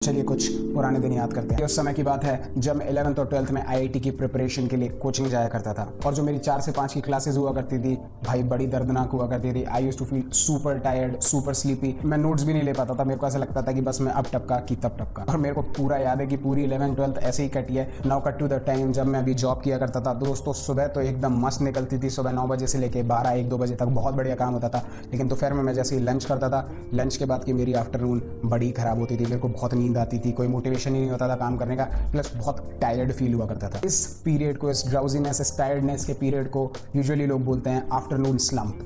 चलिए कुछ पुराने दिन याद करते हैं। उस समय की बात है जब मैं 11th और 12th में आईआईटी की प्रिपरेशन के लिए कोचिंग जाया करता था और जो मेरी 4 से 5 की क्लासेस हुआ करती थी भाई बड़ी दर्दनाक हुआ करती थी। I used to feel super tired, super sleepy. मैं नोट्स भी नहीं ले पाता था, मेरे को ऐसा लगता था कि बस मैं अब टपका कि तब टपका। और मेरे को पूरा याद है कि पूरी 11th 12th ऐसे ही कटी है। Now cut to the time जब मैं अभी जॉब किया करता था। दोस्तों सुबह तो एकदम मस्त निकलती थी, सुबह 9 बजे से लेकर 12-1-2 बजे तक बहुत बढ़िया काम होता था। लेकिन दोपहर में मैं जैसे ही लंच करता था, लंच के बाद की मेरी आफ्टरनून बड़ी खराब होती थी। मेरे को बहुत नींद आती थी, कोई मोटिवेशन ही नहीं होता था काम करने का, प्लस बहुत टायर्ड फील हुआ करता था। इस पीरियड को, इस ड्राउजीनेस, इस टायर्डनेस के पीरियड को यूजुअली लोग बोलते हैं आफ्टरनून स्लंप।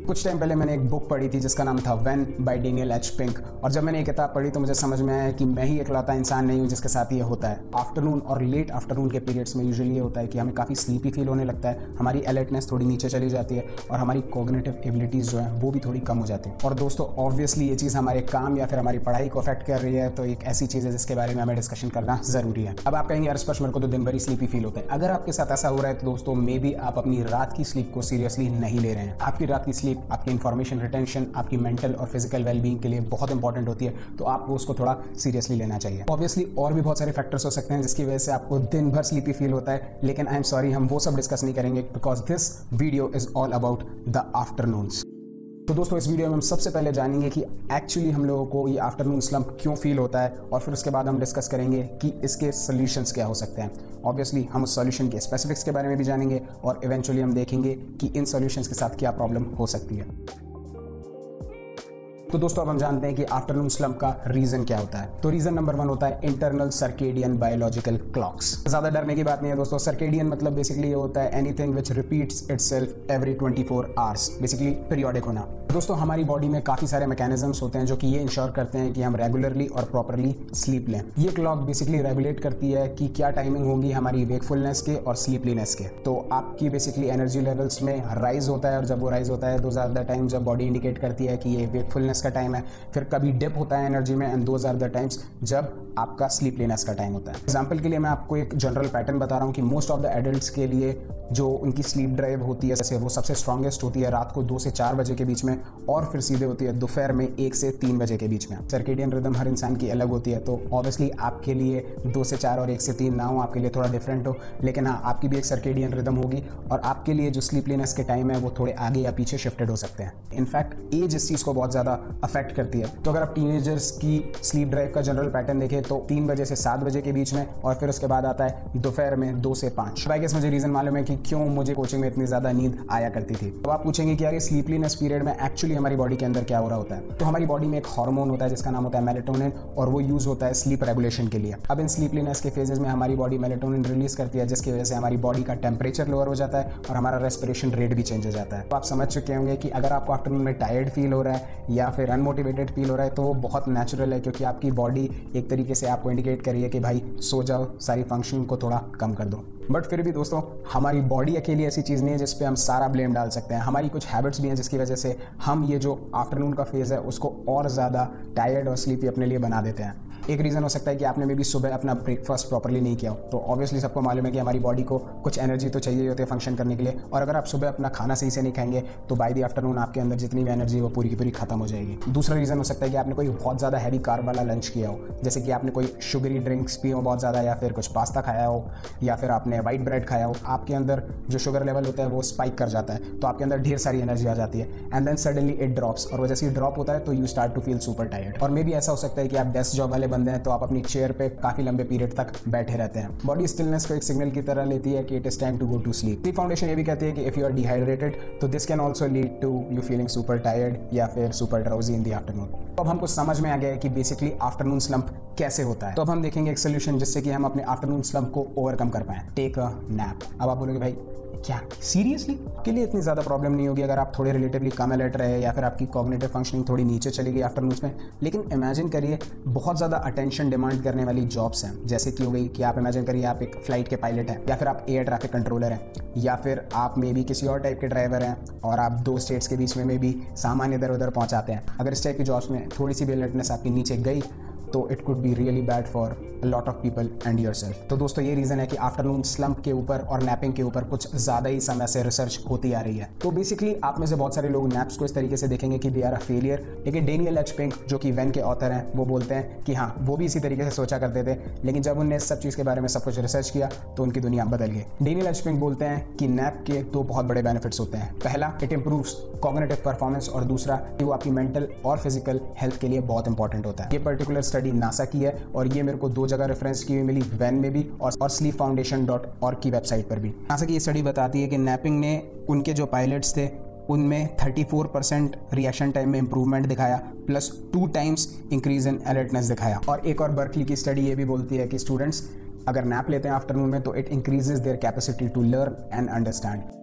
कुछ टाइम पहले मैंने एक बुक पढ़ी थी जिसका नाम था When by Daniel H Pink. और जब मैंने ये किताब पढ़ी तो मुझे समझ में आया कि मैं ही इकलौता इंसान नहीं हूँ जिसके साथ ये होता है। आफ्टरनून और लेट आफ्टरनून के पीरियड्स में यूजुअली ये होता है कि हमें काफ़ी स्लीपी फील होने लगता है, हमारी अलर्टनेस थोड़ी नीचे चली जाती है और हमारी कॉग्निटिव एबिलिटीज़ जो है वो भी थोड़ी कम हो जाती है। और दोस्तों ऑब्वियसली ये चीज़ हमारे काम या फिर हमारी पढ़ाई को अफेक्ट कर रही है, तो एक ऐसी चीज़ है जिसके बारे में हमें डिस्कशन करना ज़रूरी है। अब आप कहेंगे यार स्पर्श मेरे को तो दिन भर ही स्लीपी फील होता है। अगर आपके साथ ऐसा हो रहा है तो दोस्तों मे बी आप अपनी रात की स्लीप को सीरियसली नहीं ले रहे हैं। आपकी रात की स्लीप आपकी इन्फॉर्मेशन रिटेंशन, आपकी मेंटल और फिजिकल वेलबींग के लिए बहुत इंपॉर्टेंट होती है, तो आपको उसको थोड़ा सीरियसली लेना चाहिए। ऑब्वियसली और भी बहुत सारे फैक्टर्स हो सकते हैं जिसकी वजह से आपको दिन भर स्लीपी फील होता है, लेकिन आई एम सॉरी हम वो सब डिस्कस नहीं करेंगे because this video is all about the afternoons. तो दोस्तों इस वीडियो में हम सबसे पहले जानेंगे कि एक्चुअली हम लोगों को ये आफ्टरनून स्लंप क्यों फील होता है और फिर उसके बाद हम डिस्कस करेंगे कि इसके सॉल्यूशंस क्या हो सकते हैं। ऑब्वियसली हम उस सॉल्यूशन के स्पेसिफिक्स के बारे में भी जानेंगे और इवेंचुअली हम देखेंगे कि इन सॉल्यूशंस के साथ क्या प्रॉब्लम हो सकती है। तो दोस्तों अब हम जानते हैं कि आफ्टरनून स्लंप का रीजन क्या होता है। तो रीजन नंबर 1 होता है इंटरनल सर्केडियन बायोलॉजिकल क्लॉक्स। ज्यादा डरने की बात नहीं है दोस्तों। सर्केडियन मतलब बेसिकली ये होता है anything which repeats itself every 24 hours, basically periodic होना। दोस्तों हमारी बॉडी में काफी सारे मैकेनिज्म्स होते हैं जो कि ये इंश्योर करते हैं कि हम रेगुलरली और प्रॉपरली स्लीप लें। ये क्लॉक बेसिकली रेगुलेट करती है कि क्या टाइमिंग होगी हमारी वेकफुलनेस के और स्लीपलीनेस के। तो आपकी बेसिकली एनर्जी लेवल्स में राइज होता है और जब वो राइज होता है दोज आर द टाइम जब बॉडी इंडिकेट करती है कि ये वेकफुलनेस का टाइम है। फिर कभी डिप होता है एनर्जी में and those are the times जब आपका स्लीपलीनेस का टाइम होता है। एग्जांपल के लिए मैं आपको एक जनरल पैटर्न बता रहा हूँ कि मोस्ट ऑफ द एडल्ट्स के लिए जो उनकी स्लीप ड्राइव होती है जैसे वो सबसे स्ट्रॉन्गेस्ट होती है रात को 2 से 4 बजे के बीच में और फिर सीधे होती है दोपहर में 1 से 3 बजे के बीच में। सर्केडियन रिदम हर इंसान की अलग होती है, तो ऑब्वियसली आपके लिए 2 से 4 और 1 से 3 ना हो, आपके लिए थोड़ा डिफरेंट हो, लेकिन हाँ आपकी भी एक सर्केडियन रिदम होगी और आपके लिए जो स्लीपलीनेस के टाइम है वो थोड़े आगे या पीछे शिफ्टेड हो सकते हैं। इनफैक्ट एज इस चीज़ को बहुत ज़्यादा अफेक्ट करती है। तो अगर आप टीनेजर्स की स्लीप ड्राइव का जनरल पैटर्न देखें तो 3 बजे से 7 बजे के बीच में और फिर उसके बाद आता है दोपहर में 2 से 5। आई गेस मुझे रीजन मालूम है कि क्यों मुझे कोचिंग में इतनी ज़्यादा नींद आया करती थी। तो आप पूछेंगे कि यार ये स्लीपलीनेस पीरियड में एक्चुअली हमारी बॉडी के अंदर क्या हो रहा होता है। तो हमारी बॉडी में एक हार्मोन होता है जिसका नाम होता है मेलेटोनिन और वो यूज होता है स्लीप रेगुलेशन के लिए। अब इन स्लीपलीनेस के फेजेस में हमारी बॉडी मेलेटोनिन रिलीज करती है जिसकी वजह से हमारी बॉडी का टेम्परेचर लोअर हो जाता है और हमारा रेस्पिरेशन रेट भी चेंज हो जाता है। तो आप समझ चुके होंगे कि अगर आपको आफ्टरनून में टायर्ड फील हो रहा है या फिर अनमोटिवेटेड फील हो रहा है तो वो बहुत नेचुरल है, क्योंकि आपकी बॉडी एक तरीके से आपको इंडिकेट करिए कि भाई सो जाओ, सारी फंक्शनिंग को थोड़ा कम कर दो। बट फिर भी दोस्तों हमारी बॉडी अकेली ऐसी चीज़ नहीं है जिस पे हम सारा ब्लेम डाल सकते हैं। हमारी कुछ हैबिट्स भी हैं जिसकी वजह से हम ये जो आफ्टरनून का फेज़ है उसको और ज़्यादा टायर्ड और स्लीपी अपने लिए बना देते हैं। एक रीज़न हो सकता है कि आपने मे भी सुबह अपना ब्रेकफास्ट प्रॉपर्ली नहीं किया हो। तो ऑब्वियसली सबको मालूम है कि हमारी बॉडी को कुछ एनर्जी तो चाहिए होती है फंक्शन करने के लिए, और अगर आप सुबह अपना खाना सही से नहीं खाएंगे तो बाय द आफ्टरनून आपके अंदर जितनी भी एनर्जी है वो पूरी की पूरी खत्म हो जाएगी। दूसरा रीज़न हो सकता है कि आपने कोई बहुत ज़्यादा हैवी कार्ब वाला लंच किया हो, जैसे कि आपने कोई शुगरी ड्रिंक्स पी हो बहुत ज़्यादा, या फिर कुछ पास्ता खाया हो, या फिर आपने वाइट ब्रेड खाया हो। आपके अंदर जो शुगर लेवल होता है वो स्पाइक कर जाता है, तो आपके अंदर ढेर सारी एनर्जी आ जाती है and then suddenly it drops, और वजह से ड्रॉप होता है तो you start to feel super tired. और मे भी ऐसा हो सकता है कि आप डेस्क जॉब वाले बंदे हैं तो आप अपनी चेयर पे काफी लंबे पीरियड तक बैठे रहते हैं। बॉडी स्टिलनेस को एक सिग्नल की तरह लेती है कि it is time to go to sleep. Sleep Foundation ये भी कहती है कि इफ यू आर डिहाइड्रेटेड तो this can also lead to you feeling super tired या फिर super drowsy in the afternoon. तो अब हमको समझ में आ गया है कि बेसिकली आफ्टरनून स्लंप कैसे होता है। तो अब हम देखेंगे एक सोल्यूशन जिससे कि हम अपने आफ्टरनून स्लंप को ओवरकम कर पाएं। Take a nap. अब आप बोलोगे भाई क्या सीरियसली के लिए इतनी ज़्यादा प्रॉब्लम नहीं होगी अगर आप थोड़े रिलेटिवली कम अलर्ट रहे या फिर आपकी कॉग्निटिव फंक्शनिंग थोड़ी नीचे चली गई आफ्टरनून्स में। लेकिन इमेजिन करिए बहुत ज़्यादा अटेंशन डिमांड करने वाली जॉब्स हैं, जैसे कि हो गई कि आप इमेजिन करिए आप एक फ्लाइट के पायलट हैं, या फिर आप एयर ट्रैफिक कंट्रोलर हैं, या फिर आप मे बी किसी और टाइप के ड्राइवर हैं और आप 2 स्टेट्स के बीच में भी सामान इधर उधर पहुँचाते हैं। अगर इस टाइप की जॉब्स में थोड़ी सी भी अलर्टनेस आपकी नीचे गई तो it could be really bad for a lot of people and yourself. तो दोस्तों ये रीज़न है कि आफ्टरनून स्लंप के ऊपर और नैपिंग के ऊपर कुछ ज़्यादा ही समय से रिसर्च होती आ रही है। तो बेसिकली आप में से बहुत सारे लोग नैप्स को इस तरीके से देखेंगे कि दे आर अ फेलियर, लेकिन डेनियल एच पिंक जो कि वेन के ऑथर हैं वो बोलते हैं कि हाँ वो भी इसी तरीके से सोचा करते थे, लेकिन जब उन्होंने इस सब चीज़ के बारे में सब कुछ रिसर्च किया तो उनकी दुनिया बदल गई। डेनियल एच पिंक बोलते हैं कि नैप के दो बहुत बड़े बेनिफिट्स होते हैं। पहला, इट इंप्रूव्स कॉग्निटिव परफॉर्मेंस, और दूसरा कि वो आपकी मेंटल और फिजिकल हेल्थ के लिए बहुत इंपॉर्टेंट होता है। ये पर्टिकुलर स्टडी नासा की है और ये मेरे को 2 जगह रेफरेंस की हुई मिली, वेन में भी और sleepfoundation.org की वेबसाइट पर भी। नासा की ये स्टडी बताती है कि नैपिंग ने उनके जो पायलट्स थे उनमें 34% रिएक्शन टाइम में इंप्रूवमेंट दिखाया, plus 2 times increase in alertness दिखाया। और एक और बर्कली की स्टडी ये भी बोलती है कि स्टूडेंट्स अगर नैप लेते हैं आफ्टरनून में तो it increases their capacity to learn and understand.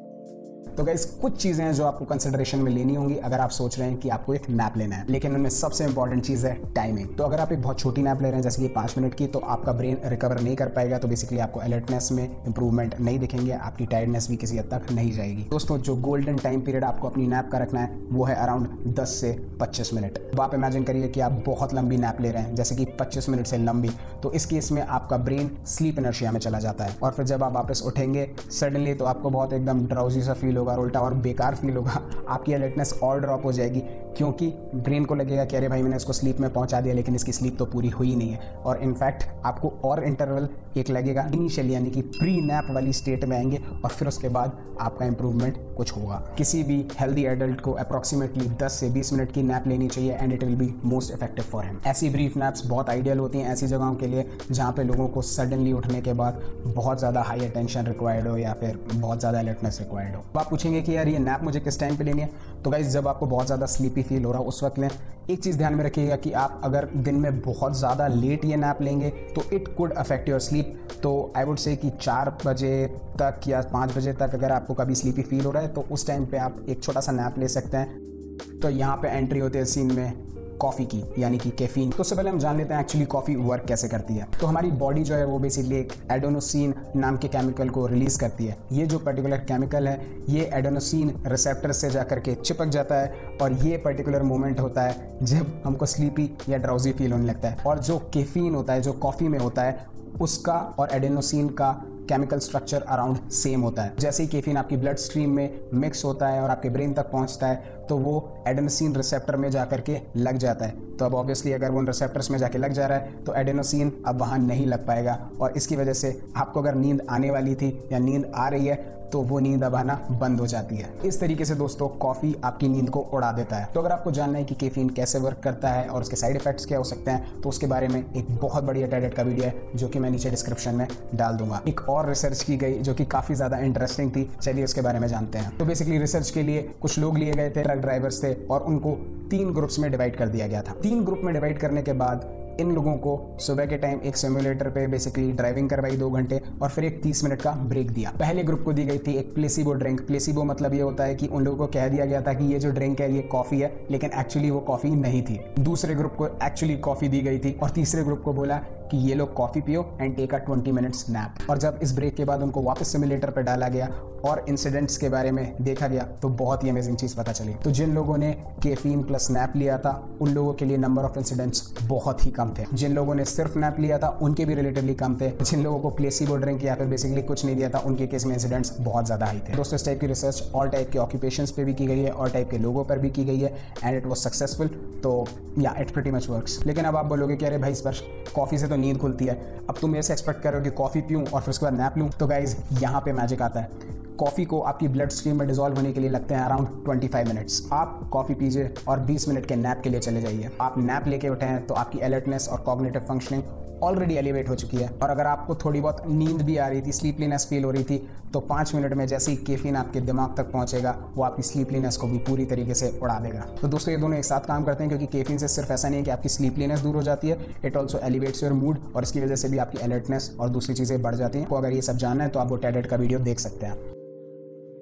तो गाइस कुछ चीज़ें हैं जो आपको कंसिडरेशन में लेनी होंगी अगर आप सोच रहे हैं कि आपको एक नैप लेना है, लेकिन उनमें सबसे इंपॉर्टेंट चीज़ है टाइमिंग। तो अगर आप एक बहुत छोटी नैप ले रहे हैं जैसे कि 5 मिनट की, तो आपका ब्रेन रिकवर नहीं कर पाएगा, तो बेसिकली आपको अलर्टनेस में इंप्रूवमेंट नहीं दिखेंगे, आपकी टायर्डनेस भी किसी हद तक नहीं जाएगी। दोस्तों जो गोल्डन टाइम पीरियड आपको अपनी नैप का रखना है वो है अराउंड 10 से 25 मिनट। अब आप इमेजिन करिए कि आप बहुत लंबी नैप ले रहे हैं जैसे कि 25 मिनट से लंबी, तो इस केस में आपका ब्रेन स्लीप इनर्शिया में चला जाता है और फिर जब आप वापस उठेंगे सडनली तो आपको बहुत एकदम ड्राउजी सा फील होगा, उल्टा और बेकार फील होगा, आपकी अलर्टनेस और ड्रॉप हो जाएगी क्योंकि ब्रेन को लगेगा कि अरे भाई मैंने इसको स्लीप में पहुंचा दिया लेकिन इसकी स्लीप तो पूरी हुई नहीं है। और इनफैक्ट आपको और इंटरवल एक लगेगा इनिशियली, यानी कि प्री नैप वाली स्टेट में आएंगे और फिर उसके बाद आपका इंप्रूवमेंट कुछ होगा। किसी भी हेल्दी एडल्ट को अप्रॉक्सीमेटली 10 से 20 मिनट की नैप लेनी चाहिए and it will be most effective for him. ऐसी ब्रीफ नैप्स बहुत आइडियल होती हैं ऐसी जगहों के लिए जहाँ पे लोगों को सडनली उठने के बाद बहुत ज़्यादा हाई अटेंशन रिक्वायर्ड हो या फिर बहुत ज़्यादा अलर्टनेस रिक्वायर्ड हो। तो आप पूछेंगे कि यार ये नैप मुझे किस टाइम पे लेनी है, तो गाइस जब आपको बहुत ज़्यादा स्लीपी फील हो रहा हो उस वक्त लें। एक चीज़ ध्यान में रखिएगा कि आप अगर दिन में बहुत ज़्यादा लेट ये नैप लेंगे तो it could affect your sleep. तो आई वुड से कि 4 बजे तक या 5 बजे तक अगर आपको कभी स्लीपी फील हो रहा है तो उस टाइम पे आप एक छोटा सा नैप ले सकते हैं। तो यहाँ पे एंट्री होती है सीन में कॉफ़ी की, यानी कि कैफीन। तो उससे पहले हम जान लेते हैं एक्चुअली कॉफ़ी वर्क कैसे करती है। तो हमारी बॉडी जो है वो बेसिकली एक एडेनोसिन नाम के केमिकल को रिलीज करती है। ये जो पर्टिकुलर केमिकल है ये एडेनोसिन रिसेप्टर से जाकर के चिपक जाता है और ये पर्टिकुलर मोमेंट होता है जब हमको स्लीपी या ड्राउजी फील होने लगता है। और जो कैफीन होता है जो कॉफ़ी में होता है उसका और एडेनोसिन का केमिकल स्ट्रक्चर अराउंड सेम होता है। जैसे ही कैफीन आपकी ब्लड स्ट्रीम में मिक्स होता है और आपके ब्रेन तक पहुंचता है तो वो एडेनोसिन रिसेप्टर में जाकर के लग जाता है। तो अब ऑब्वियसली अगर वो उन रिसेप्टर्स में जाके लग जा रहा है तो एडेनोसिन अब वहाँ नहीं लग पाएगा और इसकी वजह से आपको अगर नींद आने वाली थी या नींद आ रही है तो वो नींद अब आना बंद हो जाती है। इस तरीके से दोस्तों कॉफ़ी आपकी नींद को उड़ा देता है। तो अगर आपको जानना है कि कैफीन कैसे वर्क करता है और उसके साइड इफेक्ट्स क्या हो सकते हैं तो उसके बारे में एक बहुत बढ़िया टेड का वीडियो है जो कि मैं नीचे डिस्क्रिप्शन में डाल दूंगा। एक और रिसर्च की गई जो कि काफ़ी ज़्यादा इंटरेस्टिंग थी, चलिए उसके बारे में जानते हैं। तो बेसिकली रिसर्च के लिए कुछ लोग लिए गए थे, ट्रक ड्राइवर्स थे, और उनको 3 ग्रुप्स में डिवाइड कर दिया गया था। 3 ग्रुप में डिवाइड करने के बाद इन लोगों को सुबह के टाइम एक सिमुलेटर पे बेसिकली ड्राइविंग करवाई 2 घंटे और फिर एक 30 मिनट का ब्रेक दिया। पहले ग्रुप को दी गई थी एक प्लेसिबो ड्रिंक। प्लेसिबो मतलब ये होता है कि उन लोगों को कह दिया गया था कि ये जो ड्रिंक है ये कॉफ़ी है, लेकिन एक्चुअली वो कॉफ़ी नहीं थी। दूसरे ग्रुप को एक्चुअली कॉफ़ी दी गई थी और तीसरे ग्रुप को बोला कि ये लोग कॉफ़ी पियो and take a 20 minutes nap. और जब इस ब्रेक के बाद उनको वापस सिमुलेटर पर डाला गया और इंसिडेंट्स के बारे में देखा गया तो बहुत ही अमेजिंग चीज़ पता चली। तो जिन लोगों ने कैफीन प्लस नैप लिया था उन लोगों के लिए नंबर ऑफ इंसिडेंट्स बहुत ही कम थे। जिन लोगों ने सिर्फ नैप लिया था उनके भी रिलेटिवली कम थे। जिन लोगों को प्लेसिबो ड्रिंक या फिर बेसिकली कुछ नहीं दिया था उनके केस में इंसिडेंट्स बहुत ज़्यादा हाई थे। दोस्तों इस टाइप की रिसर्च ऑल टाइप के ऑक्यूपेशंस पे भी की गई है, ऑल टाइप के लोगों पर भी की गई है एंड इट वॉज सक्सेसफुल। तो या इट प्रीटी मच वर्क्स। लेकिन अब आप बोलोगे कि अरे भाई स्पर्श कॉफ़ी से तो नींद खुलती है, अब तुम मेरे से एक्सपेक्ट कर रहे हो कि कॉफ़ी पीऊँ और फिर उसके बाद नैप लूँ। तो गाइज यहाँ पे मैजिक आता है। कॉफ़ी को आपकी ब्लड स्ट्रीम में डिजॉल्व होने के लिए लगते हैं अराउंड 25 मिनट्स। आप कॉफ़ी पीजिए और 20 मिनट के नैप के लिए चले जाइए। आप नैप लेके उठे हैं तो आपकी अलर्टनेस और कॉग्निटिव फंक्शनिंग ऑलरेडी एलिवेट हो चुकी है। और अगर आपको थोड़ी बहुत नींद भी आ रही थी, स्लीपलीनेस फील हो रही थी, तो 5 मिनट में जैसे ही कैफीन आपके दिमाग तक पहुंचेगा वो आपकी स्लीपलीनेस को भी पूरी तरीके से उड़ा देगा। तो दोस्तों ये दोनों एक साथ काम करते हैं क्योंकि कैफीन से सिर्फ ऐसा नहीं है कि आपकी स्लीपलीनेस दूर हो जाती है, it also elevates your mood और इसकी वजह से भी आपकी अलर्टनेस और दूसरी चीज़ें बढ़ जाती हैं। तो अगर ये सब जानना है तो आप वो टेड का वीडियो देख सकते हैं।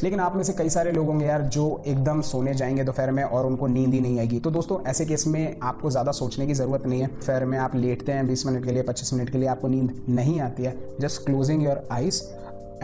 लेकिन आप में से कई सारे लोग होंगे यार जो एकदम सोने जाएंगे दोपहर में और उनको नींद ही नहीं आएगी। तो दोस्तों ऐसे केस में आपको ज़्यादा सोचने की ज़रूरत नहीं है। दोपहर में आप लेटते हैं 20 मिनट के लिए, 25 मिनट के लिए आपको नींद नहीं आती है, just closing your eyes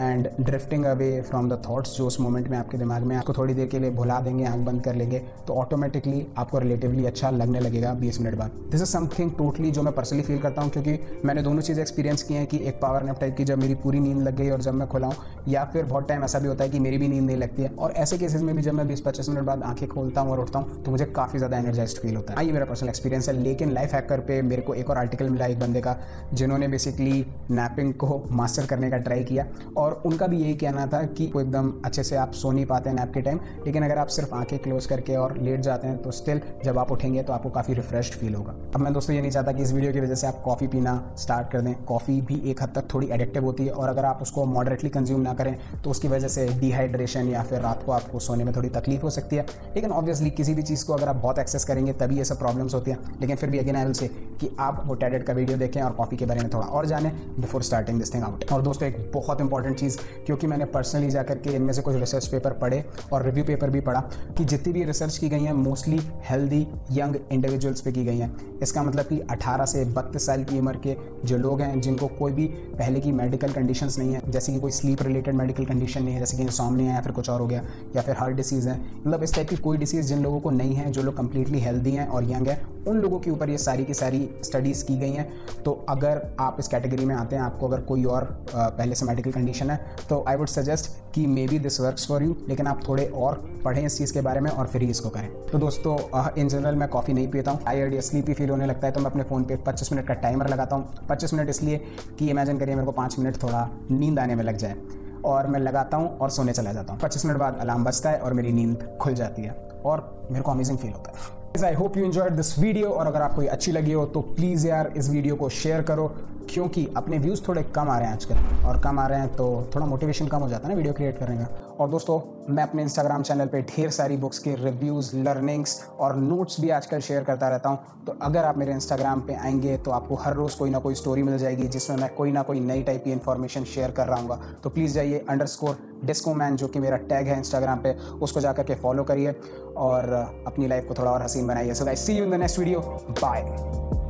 and drifting away from the thoughts जो उस मोमेंट में आपके दिमाग में, आपको थोड़ी देर के लिए भुला देंगे, आंख बंद कर लेंगे, तो ऑटोमेटिकली आपको रिलेटिवली अच्छा लगने लगेगा 20 मिनट बाद। दिस इज समथिंग टोटली जो मैं पर्सनली फील करता हूँ, क्योंकि मैंने दोनों चीज़ एक्सपीरियंस की हैं कि एक पावर नैप टाइप की जब मेरी पूरी नींद लग गई और जब मैं खुला हूँ, या फिर बहुत टाइम ऐसा भी होता है कि मेरी भी नींद नहीं लगती है, और ऐसे केसेस में भी जब मैं 20-25 मिनट बाद आंखें खोलता हूँ और उठता हूँ तो मुझे काफ़ी ज़्यादा एनर्जाइज्ड फील होता है। ये मेरा पर्सनल एक्सपीरियंस है। लेकिन लाइफ हैकर पे मेरे को एक और आर्टिकल मिला एक बंदे का जिन्होंने बेसिकली नैपिंग को मास्टर करने का ट्राई किया, और उनका भी यही कहना था कि वो एकदम अच्छे से आप सो नहीं पाते हैं नैप के टाइम, लेकिन अगर आप सिर्फ आंखें क्लोज करके और लेट जाते हैं तो स्टिल जब आप उठेंगे तो आपको काफ़ी रिफ्रेश्ड फील होगा। अब मैं दोस्तों ये नहीं चाहता कि इस वीडियो की वजह से आप कॉफ़ी पीना स्टार्ट कर दें। कॉफ़ी भी एक हद तक थोड़ी एडिक्टिव होती है, और अगर आप उसको मॉडरेटली कंज्यूम ना करें तो उसकी वजह से डिहाइड्रेशन या फिर रात को आपको सोने में थोड़ी तकलीफ हो सकती है। लेकिन ऑब्वियसली किसी भी चीज़ को अगर आप बहुत एक्सेस करेंगे तभी ये सब प्रॉब्लम्स होती हैं। लेकिन फिर भी अगेन आई विल से कि आप वो टेडेड का वीडियो देखें और कॉफ़ी के बारे में थोड़ा और जानें before starting this thing out. और दोस्तों एक बहुत इंपॉर्टेंट चीज़, क्योंकि मैंने पर्सनली जाकर के इनमें से कुछ रिसर्च पेपर पढ़े और रिव्यू पेपर भी पढ़ा कि जितनी भी रिसर्च की गई हैं मोस्टली हेल्दी यंग इंडिविजुअल्स पे की गई हैं। इसका मतलब कि 18 से 32 साल की उम्र के जो लोग हैं जिनको कोई भी पहले की मेडिकल कंडीशंस नहीं है, जैसे कि कोई स्लीप रिलेटेड मेडिकल कंडीशन नहीं है, जैसे कि इंसोम्निया है या फिर कुछ और हो गया, या फिर हार्ट डिसीज़ है, मतलब इस टाइप की कोई डिसीज़ जिन लोगों को नहीं है, जो लोग कंप्लीटली हेल्दी हैं और यंग हैं, उन लोगों के ऊपर ये सारी की सारी स्टडीज़ की गई हैं। तो अगर आप इस कैटेगरी में आते हैं, आपको अगर कोई और पहले से मेडिकल कंडीशन है, तो आई वुड सजेस्ट कि may be this works for you, लेकिन आप थोड़े और पढ़ें इस चीज़ के बारे में और फिर ही इसको करें। तो दोस्तों इन जनरल मैं कॉफ़ी नहीं पीता हूँ। टायर्ड या स्लीपी फील होने लगता है तो मैं अपने फ़ोन पे 25 मिनट का टाइमर लगाता हूँ। 25 मिनट इसलिए कि इमेजिन करिए मेरे को 5 मिनट थोड़ा नींद आने में लग जाए, और मैं लगाता हूँ और सोने चला जाता हूँ। 25 मिनट बाद अलार्म बजता है और मेरी नींद खुल जाती है और मेरे को अमेजिंग फील होता है। I hope you enjoyed this video, और अगर आपको ये अच्छी लगी हो तो प्लीज़ यार इस वीडियो को शेयर करो, क्योंकि अपने व्यूज़ थोड़े कम आ रहे हैं आजकल, और कम आ रहे हैं तो थोड़ा मोटिवेशन कम हो जाता है ना वीडियो क्रिएट करने का। और दोस्तों मैं अपने इंस्टाग्राम चैनल पे ढेर सारी बुक्स के रिव्यूज़, लर्निंग्स और नोट्स भी आजकल शेयर करता रहता हूँ। तो अगर आप मेरे इंस्टाग्राम पे आएंगे तो आपको हर रोज़ कोई ना कोई स्टोरी मिल जाएगी जिसमें मैं कोई ना कोई नई टाइप की इन्फॉर्मेशन शेयर कर रहा हूँ। तो प्लीज़ जाइए _discoman जो कि मेरा टैग है इंस्टाग्राम पे, उसको जाकर के फॉलो करिए और अपनी लाइफ को थोड़ा और हसीन बनाइए। So guys see you in the next video, bye.